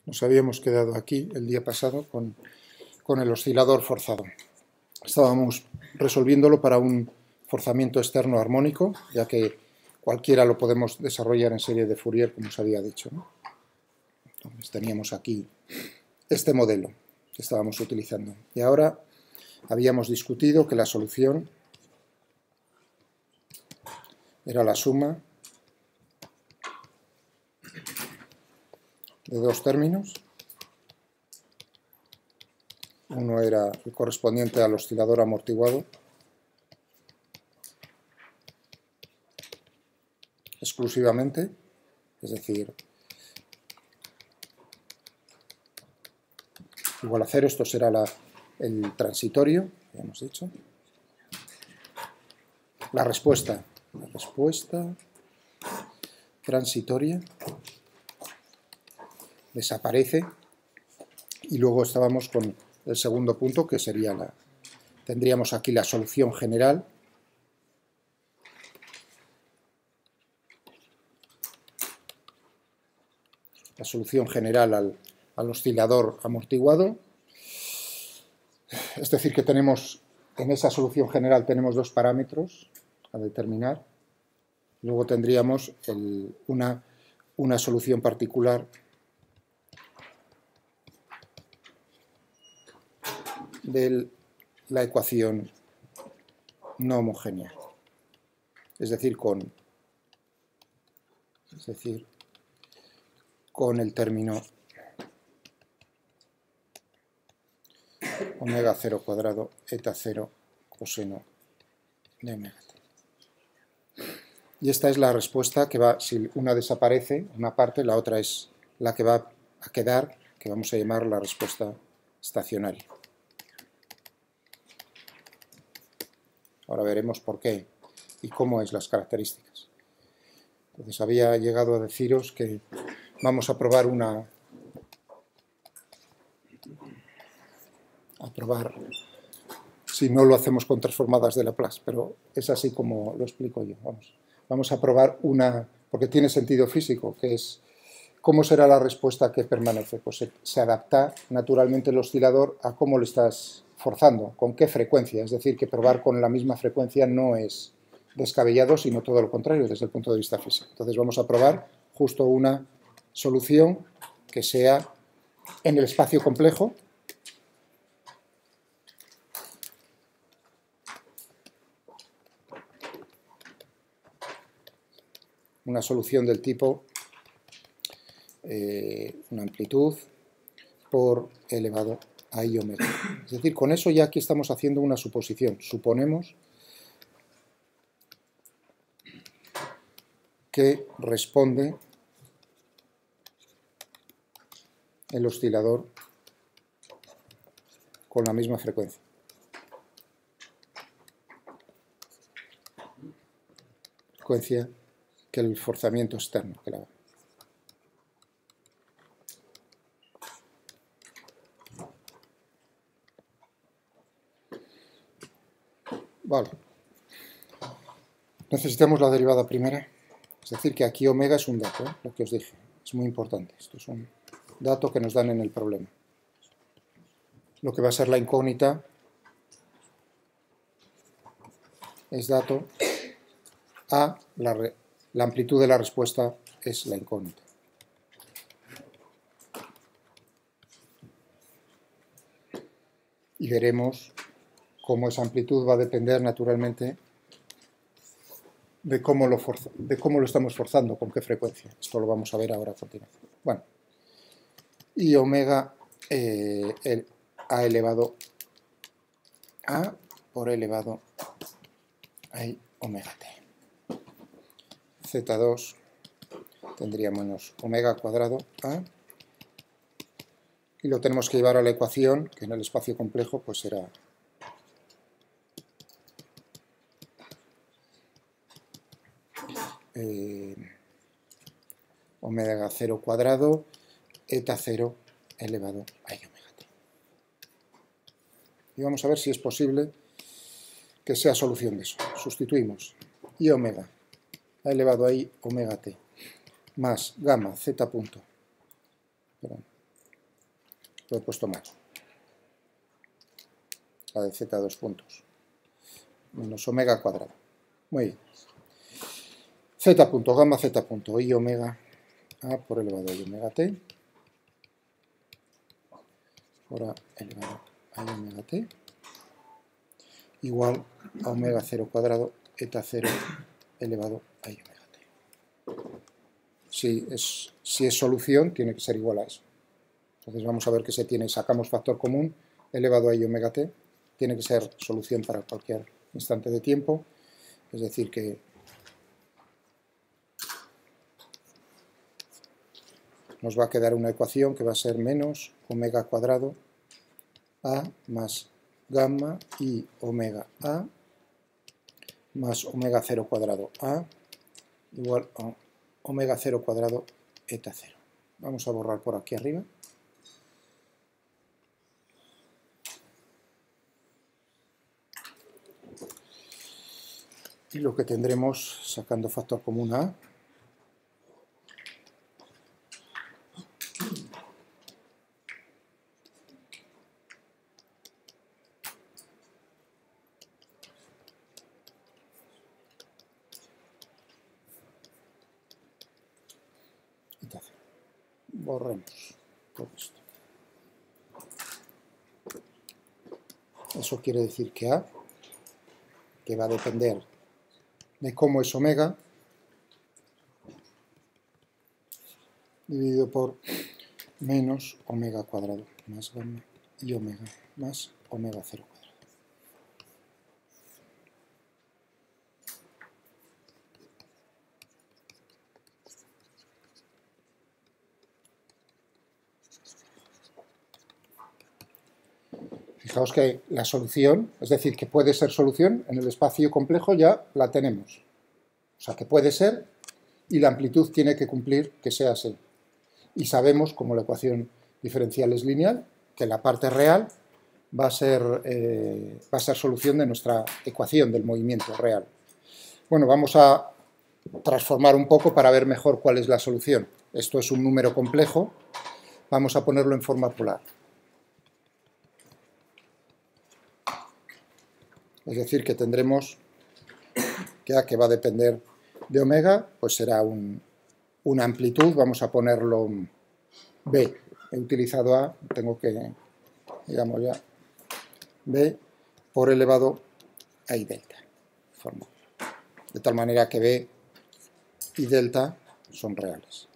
Nos habíamos quedado aquí el día pasado con el oscilador forzado. Estábamos resolviéndolo para un forzamiento externo armónico, ya que cualquiera lo podemos desarrollar en serie de Fourier, como os había dicho, ¿no? Entonces teníamos aquí este modelo que estábamos utilizando. Y ahora habíamos discutido que la solución era la suma de dos términos. Uno era el correspondiente al oscilador amortiguado, exclusivamente, es decir, igual a 0, esto será el transitorio, ya hemos dicho. La respuesta transitoria desaparece, y luego estábamos con el segundo punto, que sería tendríamos aquí la solución general, al oscilador amortiguado. Es decir, que tenemos en esa solución general tenemos dos parámetros a determinar. Luego tendríamos una solución particular de la ecuación no homogénea, es decir, con el término omega 0 cuadrado eta 0 coseno de omega t. Y esta es la respuesta que va, si una desaparece, una parte, la otra es la que va a quedar, que vamos a llamar la respuesta estacionaria. Ahora veremos por qué y cómo es las características. Entonces había llegado a deciros que vamos a probar si no lo hacemos con transformadas de Laplace, pero es así como lo explico yo. Vamos a probar porque tiene sentido físico, que es cómo será la respuesta que permanece. Pues se adapta naturalmente el oscilador a cómo le estás forzando, con qué frecuencia. Es decir, que probar con la misma frecuencia no es descabellado, sino todo lo contrario desde el punto de vista físico. Entonces vamos a probar justo una solución que sea en el espacio complejo, una solución del tipo una amplitud por elevado a i omega. Es decir, con eso ya aquí estamos haciendo una suposición. Suponemos que responde el oscilador con la misma frecuencia. Frecuencia que el forzamiento externo que la va. Vale. Necesitamos la derivada primera. Es decir, que aquí omega es un dato, lo que os dije. Es muy importante. Esto es un dato que nos dan en el problema. Lo que va a ser la incógnita es dato a la amplitud de la respuesta es la incógnita. Y veremos cómo esa amplitud va a depender naturalmente de cómo lo estamos forzando, con qué frecuencia. Esto lo vamos a ver ahora a continuación. Bueno, y omega a elevado a por elevado a omega t. Z2 tendríamos omega cuadrado a, y lo tenemos que llevar a la ecuación, que en el espacio complejo pues será omega 0 cuadrado eta 0 elevado a i omega t. Y vamos a ver si es posible que sea solución de eso. Sustituimos i omega a elevado a i omega t más gamma z punto, Lo he puesto mal. La de z 2 puntos. Menos omega cuadrado. Muy bien. Z punto, gamma z punto, i omega a por elevado a i omega t. Por a elevado a i omega t. Igual a omega 0 cuadrado, eta 0 elevado a i omega t. Si es solución, tiene que ser igual a eso. Entonces vamos a ver que se tiene, sacamos factor común, elevado a i omega t, tiene que ser solución para cualquier instante de tiempo, es decir que nos va a quedar una ecuación que va a ser menos omega cuadrado a más gamma i omega a más omega 0 cuadrado a igual a omega 0 cuadrado eta 0. Vamos a borrar por aquí arriba. Y lo que tendremos, sacando factor común a, borremos todo esto. Eso quiere decir que a, que va a depender de cómo es omega, dividido por menos omega cuadrado más gamma y omega más omega 0 cuadrado. Fijaos que la solución, es decir, que puede ser solución en el espacio complejo, ya la tenemos. O sea, que puede ser y la amplitud tiene que cumplir que sea así. Y sabemos, como la ecuación diferencial es lineal, que la parte real va a ser solución de nuestra ecuación del movimiento real. Bueno, vamos a transformar un poco para ver mejor cuál es la solución. Esto es un número complejo, vamos a ponerlo en forma polar. Es decir, que tendremos que a que va a depender de omega, pues será una amplitud, vamos a ponerlo b. He utilizado a, tengo que, digamos ya, b por elevado a i delta. De tal manera que b y delta son reales.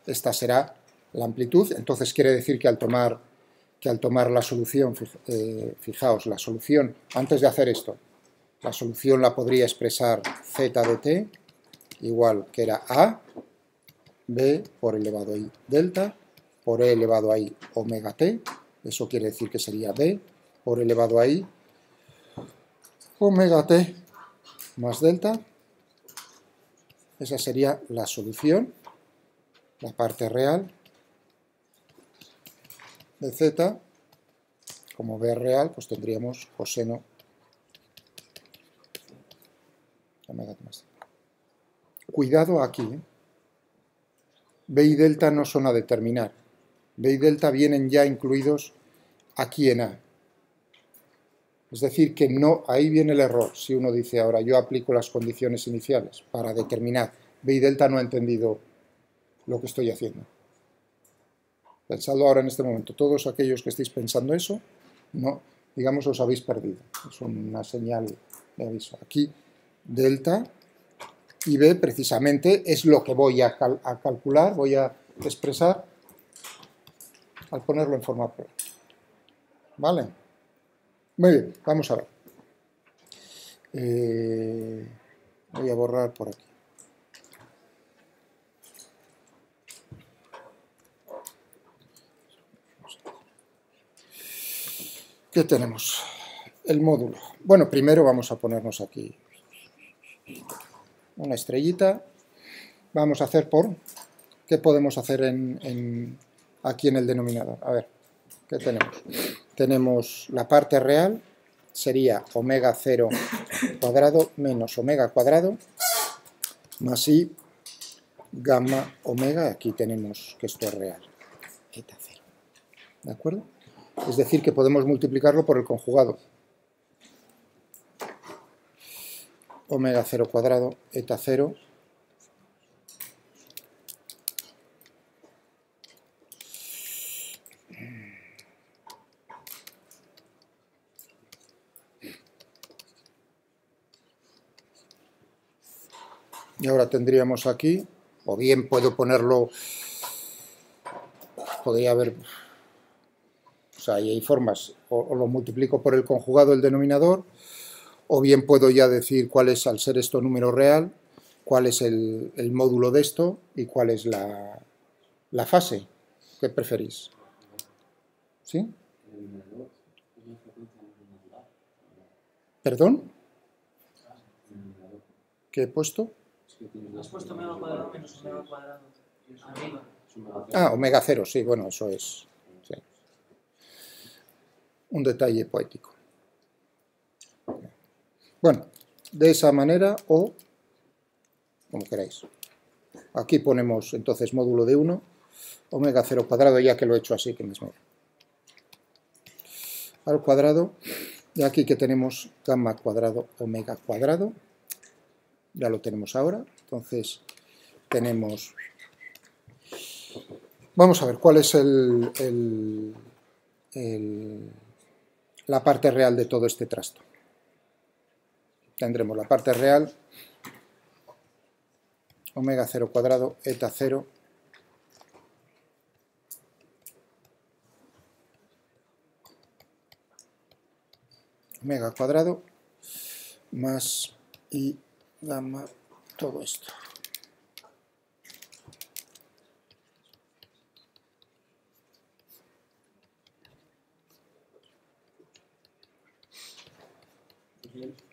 Esta será la amplitud, entonces quiere decir que al tomar la solución, fijaos, la solución, antes de hacer esto, la solución la podría expresar z de t igual que era a, b por elevado a i delta, por e elevado a i omega t, eso quiere decir que sería b por elevado a i omega t más delta. Esa sería la solución, la parte real de z. Como b es real, pues tendríamos coseno omega t más delta. Cuidado aquí, b y delta no son a determinar. B y delta vienen ya incluidos aquí en a. Es decir, que no, ahí viene el error. Si uno dice ahora yo aplico las condiciones iniciales para determinar b y delta, no ha entendido lo que estoy haciendo. Pensadlo ahora en este momento. Todos aquellos que estéis pensando eso, no, digamos, os habéis perdido. Es una señal de aviso. Aquí delta y b precisamente es lo que voy a calcular, voy a expresar al ponerlo en forma polar. ¿Vale? Muy bien, vamos a ver. Voy a borrar por aquí. ¿Qué tenemos? El módulo. Bueno, primero vamos a ponernos aquí una estrellita. Vamos a hacer por... ¿Qué podemos hacer aquí en el denominador? A ver, ¿qué tenemos? Tenemos la parte real, sería omega 0 cuadrado menos omega cuadrado, más i gamma omega, aquí tenemos que esto es real, eta 0. ¿De acuerdo? Es decir, que podemos multiplicarlo por el conjugado. Omega 0 cuadrado, eta 0. Y ahora tendríamos aquí, o bien puedo ponerlo, podría haber, o sea, ahí hay formas, o lo multiplico por el conjugado del denominador, o bien puedo ya decir cuál es, al ser esto número real, cuál es el módulo de esto y cuál es la fase. ¿Qué preferís? ¿Sí? ¿Perdón? ¿Qué he puesto? Has puesto omega cuadrado menos omega cuadrado arriba. Ah, omega 0, sí, bueno, eso es sí, un detalle poético. Bueno, de esa manera o como queráis. Aquí ponemos entonces módulo de 1, omega 0 cuadrado, ya que lo he hecho así, que me da. Al cuadrado, y aquí que tenemos gamma cuadrado, omega cuadrado, ya lo tenemos ahora, entonces tenemos, vamos a ver cuál es la parte real de todo este trasto. Tendremos la parte real, omega 0 cuadrado, eta 0, omega cuadrado, más y gamma, todo esto.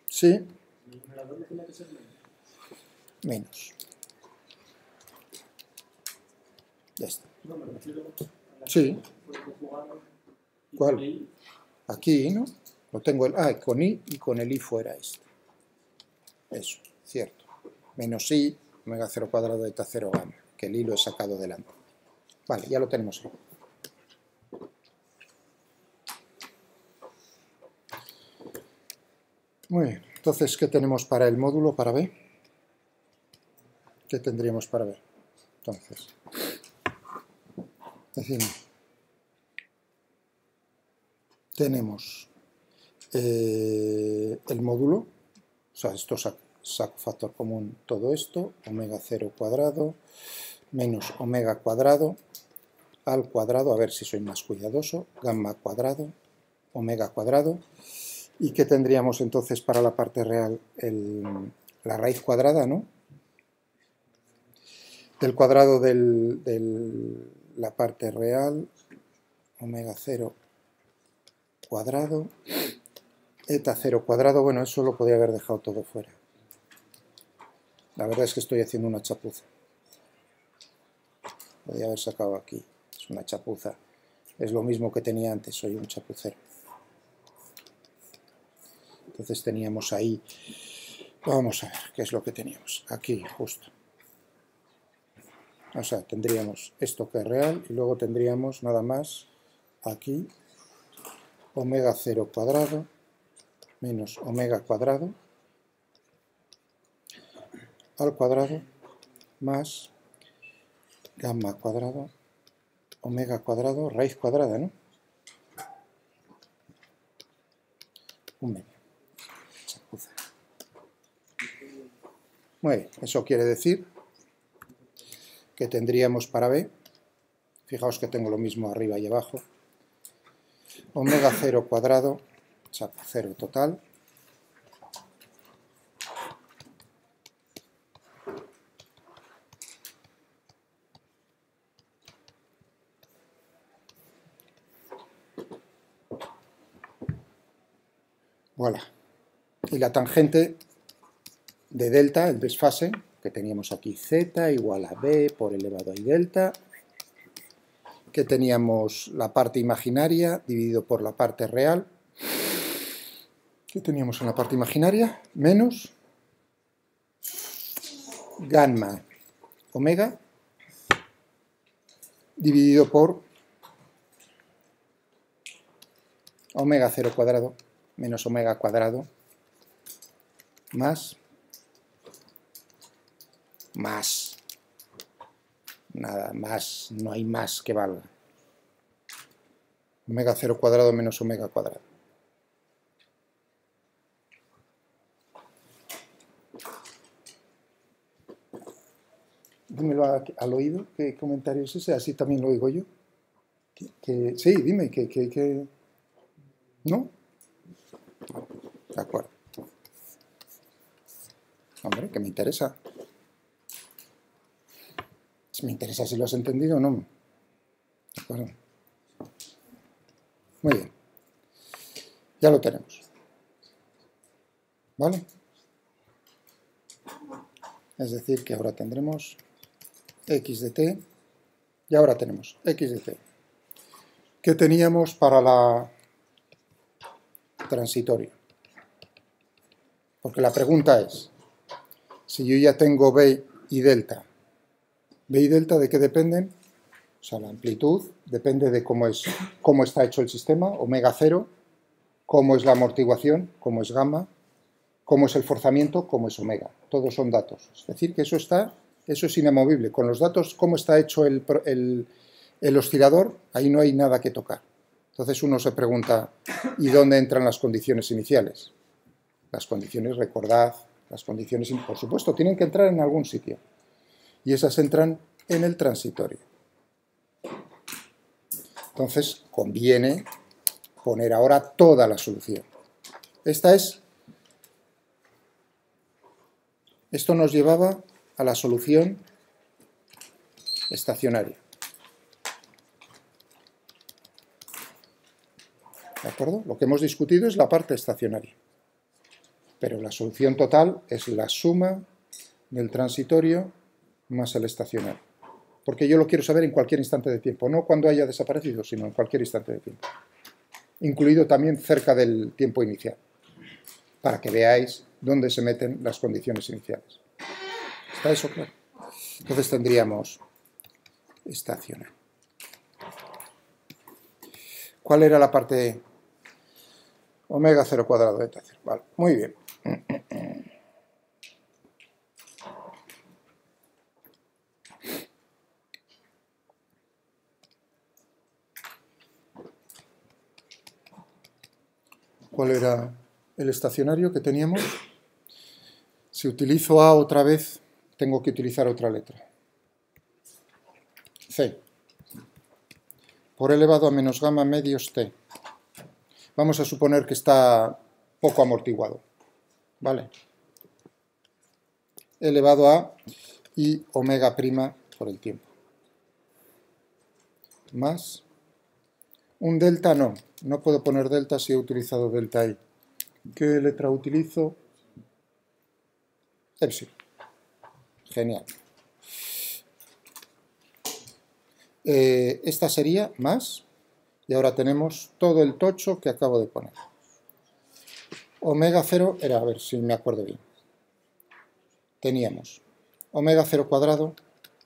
Sí. Menos. Ya está. Sí. ¿Cuál? Aquí, ¿no? Lo tengo con i y con el i fuera este. Eso, cierto. Menos i, omega 0 cuadrado, eta 0 gamma. Que el i lo he sacado delante. Vale, ya lo tenemos ahí. Muy bien. Entonces, ¿qué tenemos para el módulo, para B? ¿Qué tendríamos para B? Entonces, decimos, tenemos el módulo, o sea, esto saco factor común todo esto, omega 0 cuadrado menos omega cuadrado al cuadrado, a ver si soy más cuidadoso, gamma cuadrado, omega cuadrado. ¿Y qué tendríamos entonces para la parte real? La raíz cuadrada, ¿no? Del cuadrado de la parte real, omega 0 cuadrado, eta 0 cuadrado, bueno, eso lo podría haber dejado todo fuera. La verdad es que estoy haciendo una chapuza. Podría haber sacado aquí, es una chapuza. Es lo mismo que tenía antes, soy un chapucero. Entonces teníamos ahí, vamos a ver qué es lo que teníamos, aquí justo. O sea, tendríamos esto que es real y luego tendríamos nada más aquí omega 0 cuadrado menos omega cuadrado al cuadrado más gamma cuadrado, omega cuadrado, raíz cuadrada, ¿no? Un medio. Chapuza. Muy bien, eso quiere decir que tendríamos para B, fijaos que tengo lo mismo arriba y abajo, omega 0 cuadrado, chapa 0 total, voilà. Y la tangente de delta, el desfase, que teníamos aquí z igual a b por elevado a i delta, que teníamos la parte imaginaria dividido por la parte real, que teníamos en la parte imaginaria, menos gamma omega dividido por omega 0 cuadrado menos omega cuadrado más nada más, no hay más que valga. Omega 0 cuadrado menos omega cuadrado. Dímelo al oído, ¿qué comentario es ese? Así también lo oigo yo. Sí, dime, que... ¿No? De acuerdo. Hombre, que me interesa. Si me interesa si lo has entendido o no. De acuerdo. Muy bien. Ya lo tenemos. ¿Vale? Es decir, que ahora tendremos x de t, y ahora tenemos x de t. ¿Qué teníamos para la transitoria? Porque la pregunta es, si yo ya tengo b y delta, ¿b y delta de qué dependen? O sea, la amplitud depende de cómo está hecho el sistema, omega 0, cómo es la amortiguación, cómo es gamma, cómo es el forzamiento, cómo es omega. Todos son datos. Es decir, que eso es inamovible. Con los datos, cómo está hecho el oscilador, ahí no hay nada que tocar. Entonces uno se pregunta, ¿y dónde entran las condiciones iniciales? Las condiciones, recordad, las condiciones, por supuesto, tienen que entrar en algún sitio. Y esas entran en el transitorio. Entonces, conviene poner ahora toda la solución. Esto nos llevaba a la solución estacionaria. ¿De acuerdo? Lo que hemos discutido es la parte estacionaria. Pero la solución total es la suma del transitorio más el estacionario. Porque yo lo quiero saber en cualquier instante de tiempo, no cuando haya desaparecido, sino en cualquier instante de tiempo. Incluido también cerca del tiempo inicial, para que veáis dónde se meten las condiciones iniciales. ¿Está eso claro? Entonces tendríamos estacionario. ¿Cuál era la parte? Omega 0 cuadrado eta 0. Vale, muy bien. ¿Cuál era el estacionario que teníamos? Si utilizo A otra vez, tengo que utilizar otra letra. C. Por elevado a menos gamma medios T. Vamos a suponer que está poco amortiguado. ¿Vale? Elevado a y omega prima por el tiempo. Más un delta no puedo poner delta si he utilizado delta ahí. ¿Qué letra utilizo? Epsilon. Genial. Esta sería más, y ahora tenemos todo el tocho que acabo de poner. Omega 0 era, a ver si me acuerdo bien. Teníamos omega 0 cuadrado,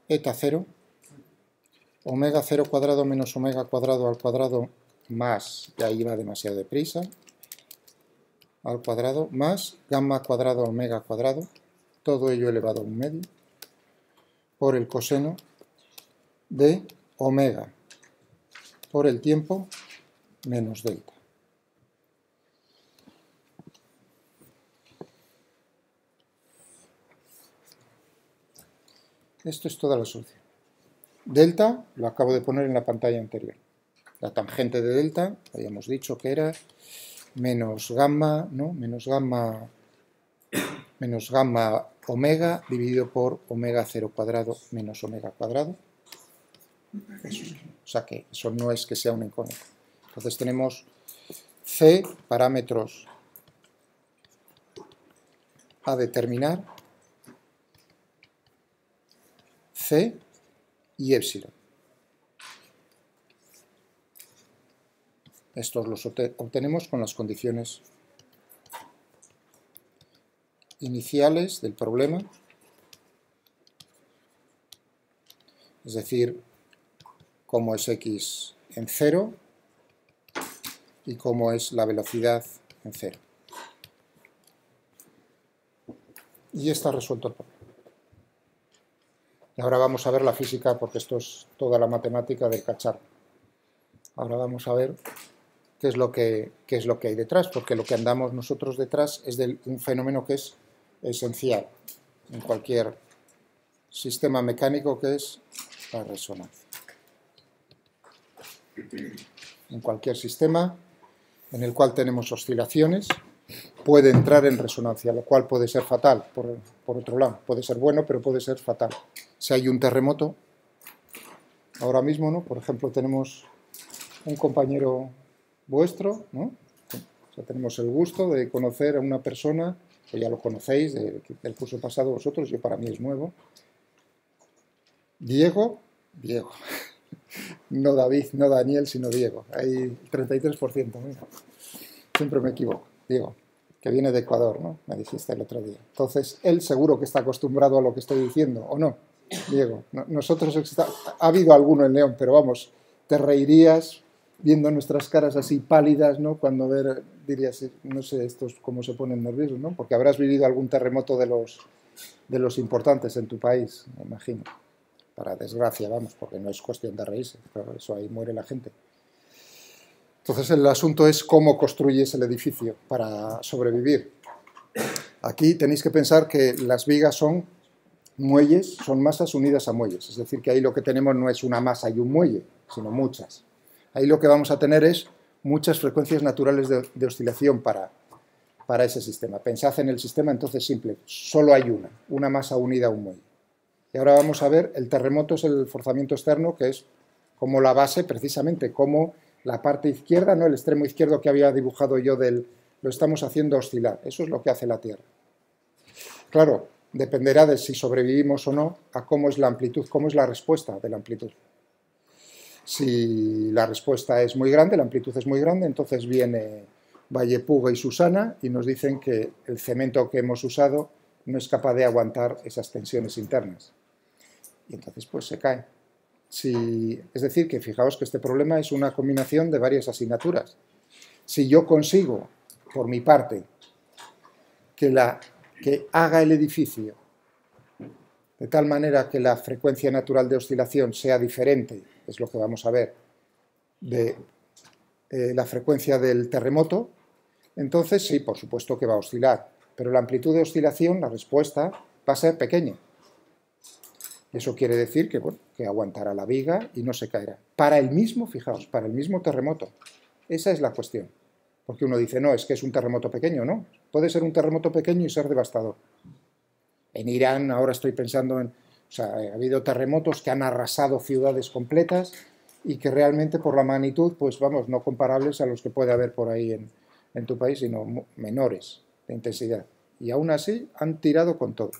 eta 0, omega 0 cuadrado menos omega cuadrado al cuadrado más, y ahí va demasiado deprisa, al cuadrado, más gamma cuadrado omega cuadrado, todo ello elevado a un medio, por el coseno de omega por el tiempo menos delta. Esto es toda la solución. Delta lo acabo de poner en la pantalla anterior. La tangente de delta, habíamos dicho que era menos gamma, ¿no? Menos gamma omega dividido por omega 0 cuadrado menos omega cuadrado. Eso. O sea que eso no es que sea una incógnita. Entonces tenemos C, parámetros a determinar, C y epsilon. Estos los obtenemos con las condiciones iniciales del problema, es decir, como es x en 0, y cómo es la velocidad en cero. Y está resuelto el problema. Y ahora vamos a ver la física, porque esto es toda la matemática del cacharro. Ahora vamos a ver qué es lo que hay detrás, porque lo que andamos nosotros detrás es de un fenómeno que es esencial en cualquier sistema mecánico, que es la resonancia. En cualquier sistema en el cual tenemos oscilaciones, puede entrar en resonancia, lo cual puede ser fatal, por otro lado. Puede ser bueno, pero puede ser fatal. Si hay un terremoto, ahora mismo, ¿no? Por ejemplo, tenemos un compañero vuestro, ¿no? O sea, tenemos el gusto de conocer a una persona, que ya lo conocéis del curso pasado vosotros, yo para mí es nuevo. Diego, no David, no Daniel, sino Diego. Hay 33%, mira. Siempre me equivoco. Diego, que viene de Ecuador, ¿no? Me dijiste el otro día. Entonces, él seguro que está acostumbrado a lo que estoy diciendo, ¿o no? Diego, nosotros ha habido alguno en León, pero vamos, te reirías viendo nuestras caras así pálidas, ¿no? Cuando dirías, no sé, estos cómo se ponen nerviosos, ¿no? Porque habrás vivido algún terremoto de los importantes en tu país, me imagino. Para desgracia, vamos, porque no es cuestión de reírse, pero eso ahí muere la gente. Entonces el asunto es cómo construyes el edificio para sobrevivir. Aquí tenéis que pensar que las vigas son muelles, son masas unidas a muelles, es decir, que ahí lo que tenemos no es una masa y un muelle, sino muchas. Ahí lo que vamos a tener es muchas frecuencias naturales de oscilación para ese sistema. Pensad en el sistema entonces simple, solo hay una masa unida a un muelle. Y ahora vamos a ver, el terremoto es el forzamiento externo, que es como la base, precisamente, como la parte izquierda, no el extremo izquierdo que había dibujado yo lo estamos haciendo oscilar. Eso es lo que hace la Tierra. Claro, dependerá de si sobrevivimos o no a cómo es la amplitud, cómo es la respuesta de la amplitud. Si la respuesta es muy grande, la amplitud es muy grande, entonces viene Vallepuga y Susana y nos dicen que el cemento que hemos usado no es capaz de aguantar esas tensiones internas. Y entonces pues se cae. Es decir, que fijaos que este problema es una combinación de varias asignaturas. Si yo consigo, por mi parte, que haga el edificio de tal manera que la frecuencia natural de oscilación sea diferente, es lo que vamos a ver, de la frecuencia del terremoto, entonces sí, por supuesto que va a oscilar, pero la amplitud de oscilación, la respuesta, va a ser pequeña. Eso quiere decir que, bueno, que aguantará la viga y no se caerá. Para el mismo, fijaos, para el mismo terremoto. Esa es la cuestión. Porque uno dice, no, es que es un terremoto pequeño, ¿no? Puede ser un terremoto pequeño y ser devastador. En Irán, ahora estoy pensando en... O sea, ha habido terremotos que han arrasado ciudades completas y que realmente por la magnitud, pues vamos, no comparables a los que puede haber por ahí en tu país, sino menores de intensidad. Y aún así han tirado con todo.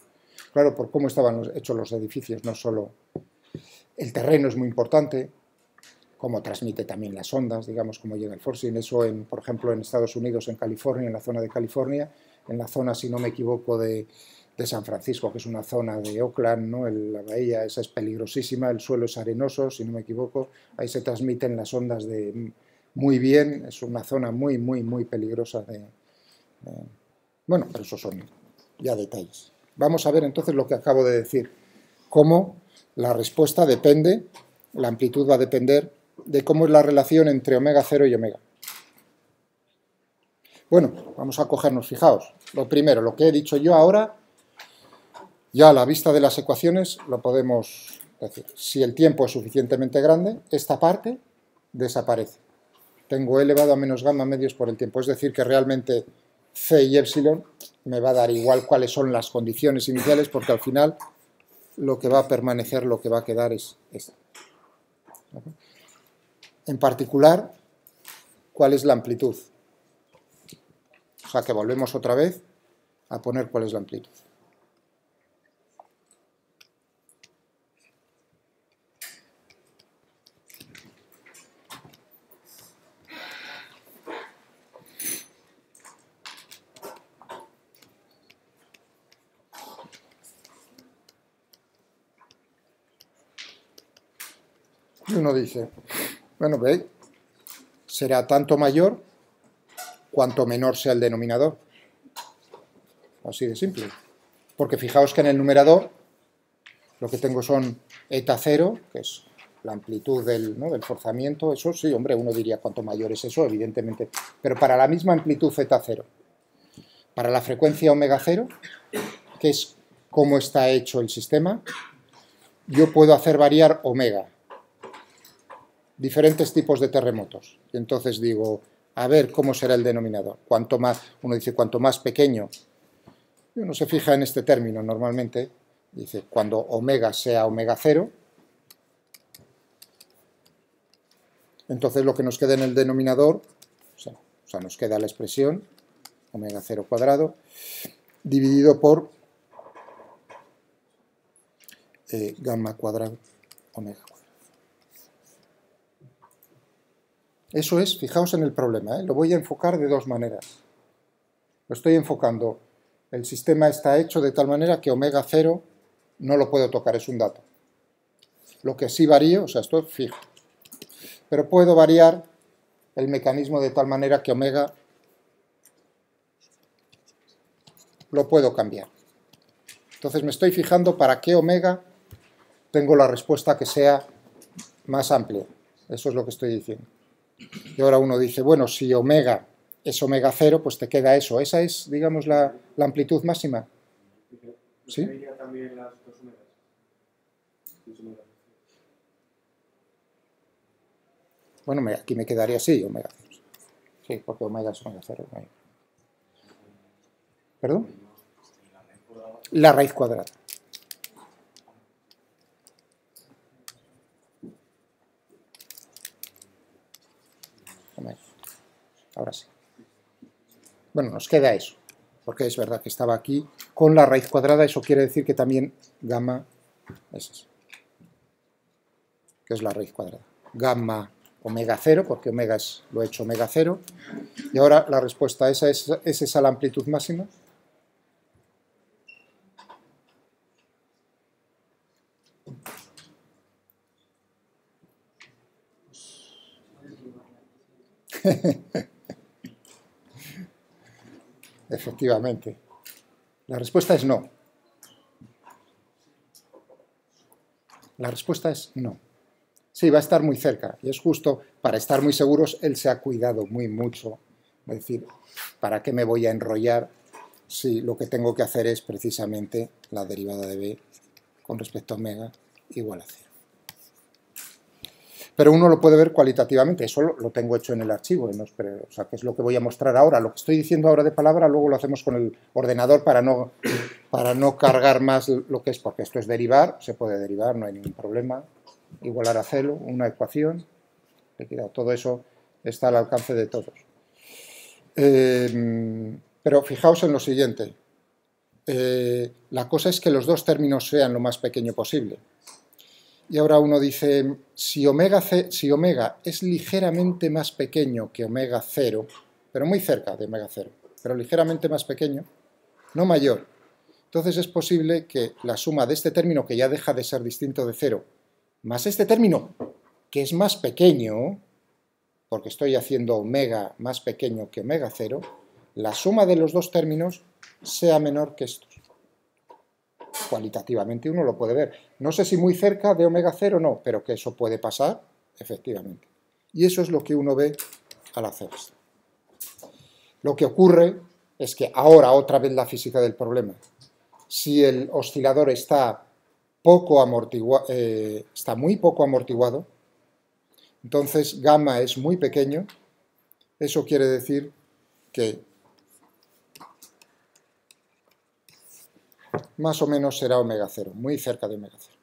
Claro, por cómo estaban hechos los edificios, no solo el terreno es muy importante, cómo transmite también las ondas, digamos, cómo llega el forcing. Eso, por ejemplo, en Estados Unidos, en California, en la zona de California, en la zona, si no me equivoco, de San Francisco, que es una zona de Oakland, ¿no? La bahía esa es peligrosísima, el suelo es arenoso, si no me equivoco, ahí se transmiten las ondas muy bien, es una zona muy, muy, muy peligrosa bueno, pero esos son ya detalles. Vamos a ver entonces lo que acabo de decir, cómo la respuesta depende, la amplitud va a depender de cómo es la relación entre omega 0 y omega. Bueno, vamos a cogernos, fijaos, lo primero, lo que he dicho yo ahora, ya a la vista de las ecuaciones lo podemos decir. Si el tiempo es suficientemente grande, esta parte desaparece. Tengo elevado a menos gamma medios por el tiempo, es decir, que realmente C y epsilon me va a dar igual cuáles son las condiciones iniciales, porque al final lo que va a permanecer, lo que va a quedar es esta. En particular, ¿cuál es la amplitud? O sea que volvemos otra vez a poner cuál es la amplitud. Y uno dice, bueno, veis, será tanto mayor cuanto menor sea el denominador. Así de simple. Porque fijaos que en el numerador lo que tengo son eta 0, que es la amplitud del forzamiento. Eso sí, hombre, uno diría cuanto mayor es eso, evidentemente. Pero para la misma amplitud eta 0, para la frecuencia omega 0, que es cómo está hecho el sistema, yo puedo hacer variar omega. Diferentes tipos de terremotos. Y entonces digo, a ver cómo será el denominador. Cuanto más, uno dice, cuanto más pequeño. Y uno se fija en este término normalmente. Dice, cuando omega sea omega 0, entonces lo que nos queda en el denominador, o sea, nos queda la expresión omega 0 cuadrado, dividido por gamma cuadrado omega cuadrado. Eso es, fijaos en el problema, lo voy a enfocar de dos maneras. Lo estoy enfocando, el sistema está hecho de tal manera que omega 0 no lo puedo tocar, es un dato. Lo que sí varío, o sea, esto es fijo. Pero puedo variar el mecanismo de tal manera que omega lo puedo cambiar. Entonces me estoy fijando para qué omega tengo la respuesta que sea más amplia. Eso es lo que estoy diciendo. Y ahora uno dice, bueno, si omega es omega 0, pues te queda eso. Esa es, digamos, la amplitud máxima. ¿Sí? También las dos omegas. Bueno, aquí me quedaría así, omega 0. Sí, porque omega es omega 0. ¿Perdón? La raíz cuadrada. Ahora sí. Bueno, nos queda eso, porque es verdad que estaba aquí con la raíz cuadrada, eso quiere decir que también gamma es eso, que es la raíz cuadrada. Gamma omega 0, porque omega lo he hecho omega 0, y ahora la respuesta ¿es esa la amplitud máxima? Efectivamente. La respuesta es no. La respuesta es no. Sí, va a estar muy cerca. Y es justo, para estar muy seguros, él se ha cuidado mucho. Es decir, ¿para qué me voy a enrollar si lo que tengo que hacer es precisamente la derivada de b con respecto a omega igual a 0? Pero uno lo puede ver cualitativamente, eso lo tengo hecho en el archivo, o sea, que es lo que voy a mostrar ahora. Lo que estoy diciendo ahora de palabra, luego lo hacemos con el ordenador para no cargar más lo que es, porque esto es derivar, se puede derivar, no hay ningún problema. Igualar a 0, una ecuación, todo eso está al alcance de todos. Pero fijaos en lo siguiente, la cosa es que los dos términos sean lo más pequeño posible. Y ahora uno dice, si omega es ligeramente más pequeño que omega 0, pero muy cerca de omega 0, pero ligeramente más pequeño, no mayor, entonces es posible que la suma de este término, que ya deja de ser distinto de 0, más este término, que es más pequeño, porque estoy haciendo omega más pequeño que omega 0, la suma de los dos términos sea menor que estos. Cualitativamente uno lo puede ver. No sé si muy cerca de omega 0 no, pero que eso puede pasar, efectivamente. Y eso es lo que uno ve al hacer esto. Lo que ocurre es que ahora otra vez la física del problema. Si el oscilador está muy poco amortiguado, entonces gamma es muy pequeño, eso quiere decir que más o menos será omega 0, muy cerca de omega 0.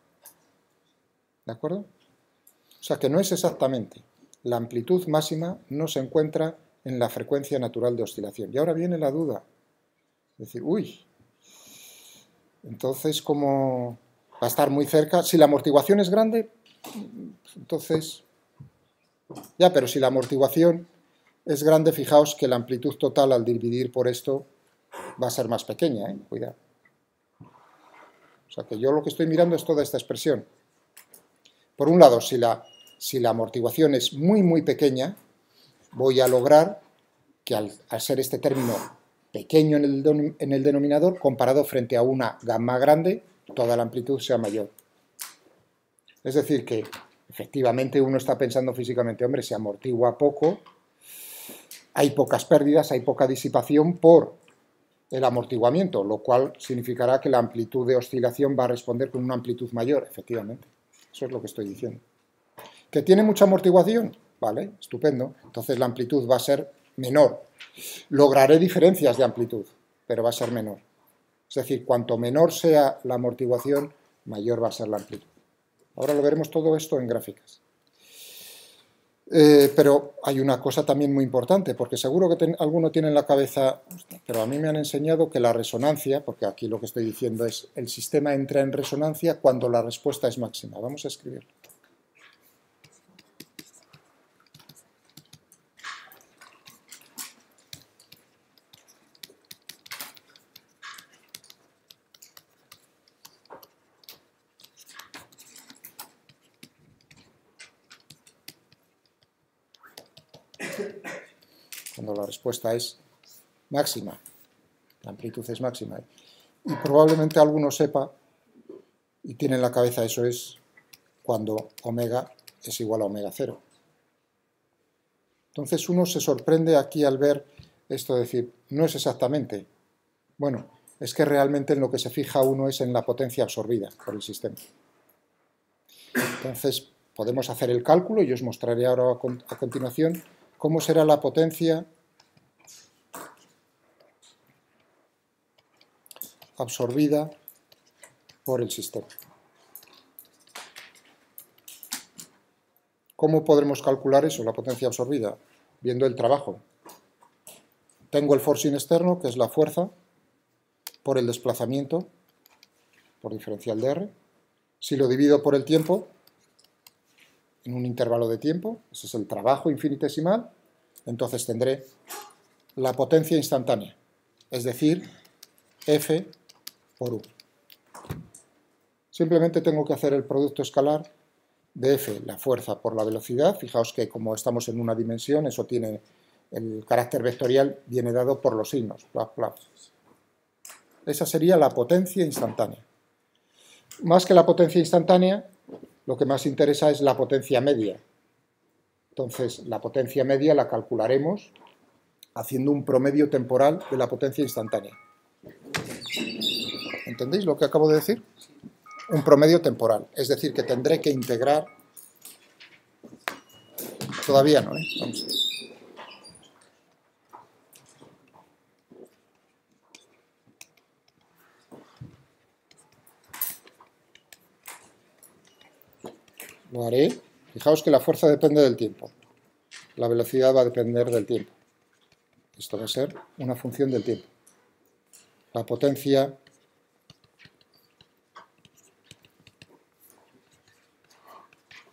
¿De acuerdo? O sea que no es exactamente. La amplitud máxima no se encuentra en la frecuencia natural de oscilación. Y ahora viene la duda. Es decir, uy, entonces ¿cómo va a estar muy cerca? Si la amortiguación es grande, entonces... Ya, pero si la amortiguación es grande, fijaos que la amplitud total al dividir por esto va a ser más pequeña, cuidado. O sea que yo lo que estoy mirando es toda esta expresión. Por un lado, si la amortiguación es muy pequeña, voy a lograr que al ser este término pequeño en el denominador, comparado frente a una gamma grande, toda la amplitud sea mayor. Es decir, que efectivamente uno está pensando físicamente, hombre, se amortigua poco, hay pocas pérdidas, hay poca disipación por el amortiguamiento, lo cual significará que la amplitud de oscilación va a responder con una amplitud mayor, efectivamente. Eso es lo que estoy diciendo. ¿Que tiene mucha amortiguación? Vale, estupendo. Entonces la amplitud va a ser menor. Lograré diferencias de amplitud, pero va a ser menor. Es decir, cuanto menor sea la amortiguación, mayor va a ser la amplitud. Ahora lo veremos todo esto en gráficas. Pero hay una cosa también muy importante, porque seguro que alguno tiene en la cabeza, pero a mí me han enseñado que la resonancia, porque aquí lo que estoy diciendo es, el sistema entra en resonancia cuando la respuesta es máxima. Vamos a escribirlo. Cuando la respuesta es máxima, la amplitud es máxima. Y probablemente alguno sepa y tiene en la cabeza eso es cuando omega es igual a omega 0. Entonces uno se sorprende aquí al ver esto, decir, no es exactamente. Bueno, es que realmente en lo que se fija uno es en la potencia absorbida por el sistema. Entonces podemos hacer el cálculo y os mostraré ahora a continuación cómo será la potencia absorbida por el sistema. ¿Cómo podremos calcular eso, la potencia absorbida? Viendo el trabajo. Tengo el forcing externo, que es la fuerza, por el desplazamiento, por diferencial de R. Si lo divido por el tiempo, en un intervalo de tiempo, ese es el trabajo infinitesimal, entonces tendré la potencia instantánea, es decir, F por U. Simplemente tengo que hacer el producto escalar de F, la fuerza por la velocidad. Fijaos que como estamos en una dimensión, eso tiene el carácter vectorial, viene dado por los signos. Bla, bla. Esa sería la potencia instantánea. Más que la potencia instantánea, lo que más interesa es la potencia media. Entonces, la potencia media la calcularemos haciendo un promedio temporal de la potencia instantánea. ¿Entendéis lo que acabo de decir? Un promedio temporal. Es decir, que tendré que integrar... Todavía no, ¿eh? Vamos a ver. Lo haré. Fijaos que la fuerza depende del tiempo. La velocidad va a depender del tiempo. Esto va a ser una función del tiempo. La potencia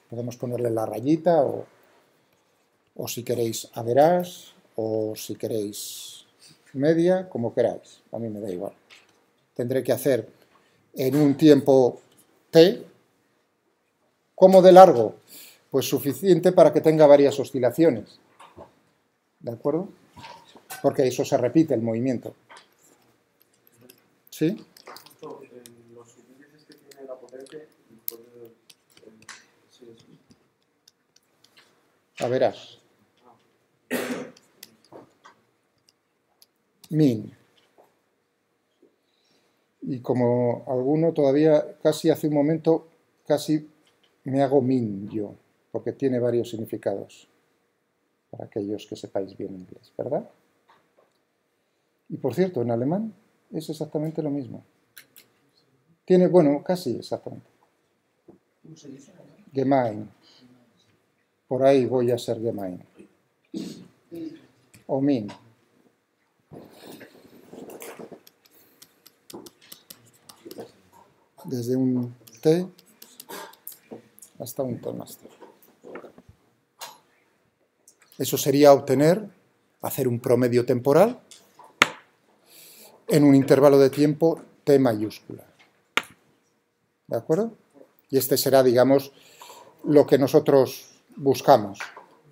podemos ponerle la rayita o si queréis a verás o si queréis media, como queráis. A mí me da igual. Tendré que hacer en un tiempo t. ¿Cómo de largo? Pues suficiente para que tenga varias oscilaciones. ¿De acuerdo? Porque eso se repite, el movimiento. ¿Sí? Los índices que tiene la potencia... A verás. Min. Y como alguno todavía, casi hace un momento, casi me hago min yo, porque tiene varios significados, para aquellos que sepáis bien inglés, ¿verdad? Y por cierto, en alemán es exactamente lo mismo. Tiene, bueno, casi exactamente. Gemein. Por ahí voy a ser gemein. O min. Desde un T hasta un T más T. Eso sería obtener, hacer un promedio temporal en un intervalo de tiempo T mayúscula. ¿De acuerdo? Y este será, digamos, lo que nosotros buscamos.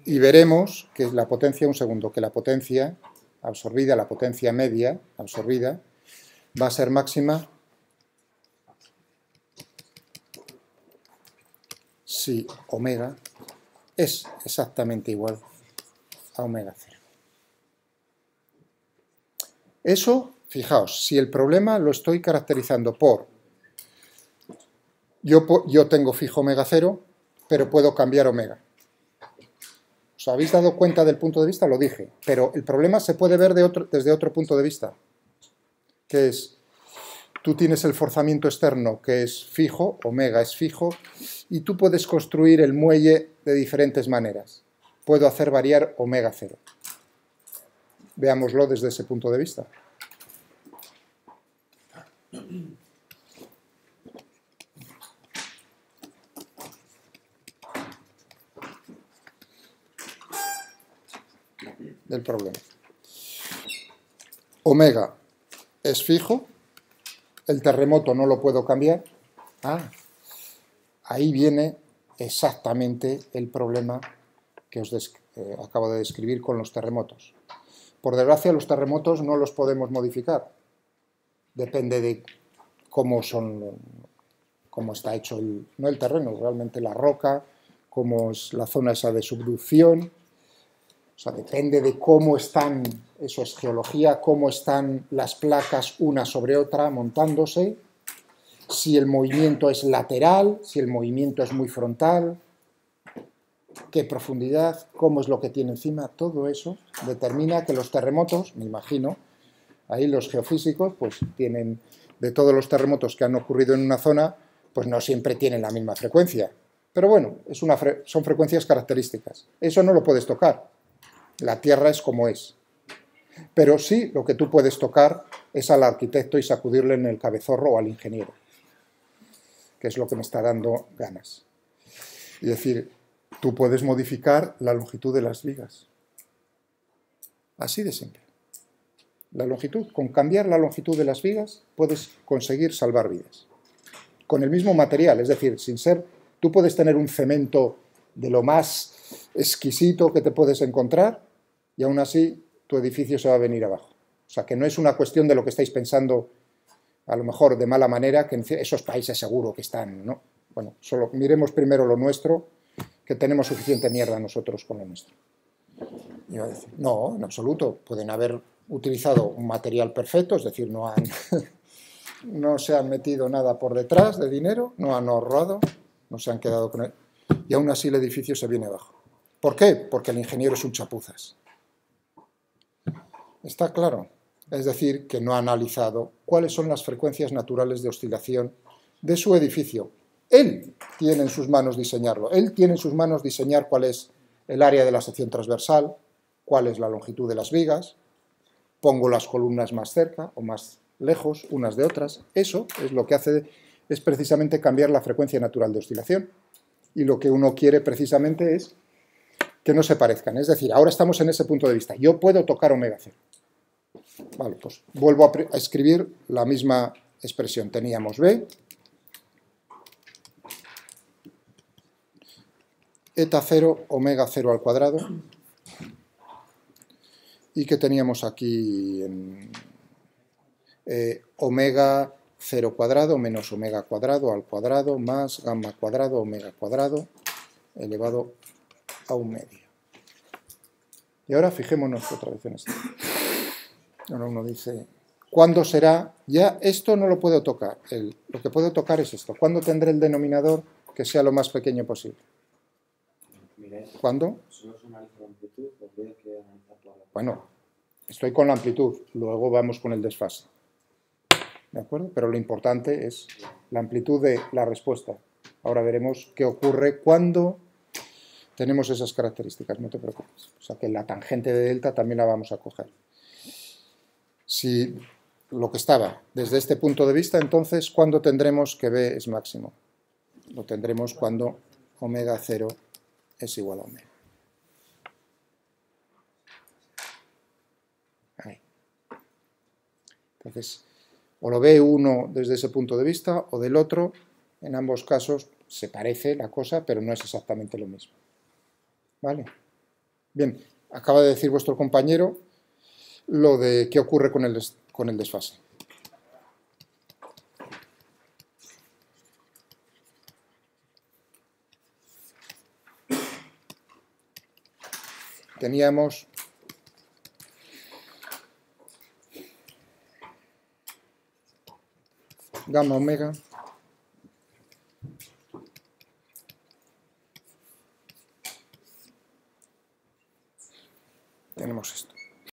Y veremos que la potencia, un segundo, que la potencia absorbida, la potencia media absorbida, va a ser máxima si omega es exactamente igual a omega 0. Eso, fijaos, si el problema lo estoy caracterizando por yo tengo fijo omega 0, pero puedo cambiar omega. ¿Os habéis dado cuenta del punto de vista? Lo dije, pero el problema se puede ver desde otro punto de vista, que es, tú tienes el forzamiento externo que es fijo, omega es fijo, y tú puedes construir el muelle de diferentes maneras. Puedo hacer variar omega 0. Veámoslo desde ese punto de vista. Del problema. Omega es fijo, el terremoto no lo puedo cambiar. Ahí viene exactamente el problema que os acabo de describir con los terremotos. Por desgracia, los terremotos no los podemos modificar. Depende de cómo está hecho no el terreno, realmente la roca, cómo es la zona esa de subducción. O sea, depende de cómo están, eso es geología, cómo están las placas una sobre otra montándose, si el movimiento es lateral, si el movimiento es muy frontal, qué profundidad, cómo es lo que tiene encima, todo eso determina que los terremotos, me imagino, ahí los geofísicos pues tienen, de todos los terremotos que han ocurrido en una zona, pues no siempre tienen la misma frecuencia. Pero bueno, son frecuencias características. Eso no lo puedes tocar. La Tierra es como es. Pero sí, lo que tú puedes tocar es al arquitecto y sacudirle en el cabezorro o al ingeniero, que es lo que me está dando ganas. Y decir, tú puedes modificar la longitud de las vigas. Así de simple. La longitud, con cambiar la longitud de las vigas, puedes conseguir salvar vidas. Con el mismo material, es decir, sin ser... Tú puedes tener un cemento de lo más exquisito que te puedes encontrar y aún así tu edificio se va a venir abajo. O sea, que no es una cuestión de lo que estáis pensando, a lo mejor de mala manera, que en esos países seguro que están, ¿no? Bueno, solo miremos primero lo nuestro, que tenemos suficiente mierda nosotros con lo nuestro. Y va a decir, no, en absoluto, pueden haber utilizado un material perfecto, es decir, no se han metido nada por detrás de dinero, no han ahorrado, no se han quedado con él, y aún así el edificio se viene abajo. ¿Por qué? Porque el ingeniero es un chapuzas. ¿Está claro? Es decir, que no ha analizado cuáles son las frecuencias naturales de oscilación de su edificio. Él tiene en sus manos diseñarlo. Él tiene en sus manos diseñar cuál es el área de la sección transversal, cuál es la longitud de las vigas, pongo las columnas más cerca o más lejos unas de otras. Eso es lo que hace, es precisamente cambiar la frecuencia natural de oscilación. Y lo que uno quiere precisamente es que no se parezcan. Es decir, ahora estamos en ese punto de vista. Yo puedo tocar omega 0. Vale, pues vuelvo a escribir la misma expresión. Teníamos B, eta 0, omega 0 al cuadrado. Y que teníamos aquí en omega 0 cuadrado menos omega cuadrado al cuadrado más gamma cuadrado omega cuadrado elevado a 1/2. Y ahora fijémonos otra vez en esto. Ahora uno dice, ¿cuándo será? Ya esto no lo puedo tocar. Lo que puedo tocar es esto. ¿Cuándo tendré el denominador que sea lo más pequeño posible? ¿Cuándo? Bueno, estoy con la amplitud, luego vamos con el desfase. ¿De acuerdo? Pero lo importante es la amplitud de la respuesta. Ahora veremos qué ocurre cuando tenemos esas características, no te preocupes. O sea que la tangente de delta también la vamos a coger. Si lo que estaba desde este punto de vista, entonces, ¿cuándo tendremos que B es máximo? Lo tendremos cuando omega 0 es igual a omega. Ahí. Entonces, o lo ve uno desde ese punto de vista o del otro. En ambos casos se parece la cosa, pero no es exactamente lo mismo. ¿Vale? Bien, acaba de decir vuestro compañero, lo de qué ocurre con el desfase. Teníamos gamma omega tenemos esto.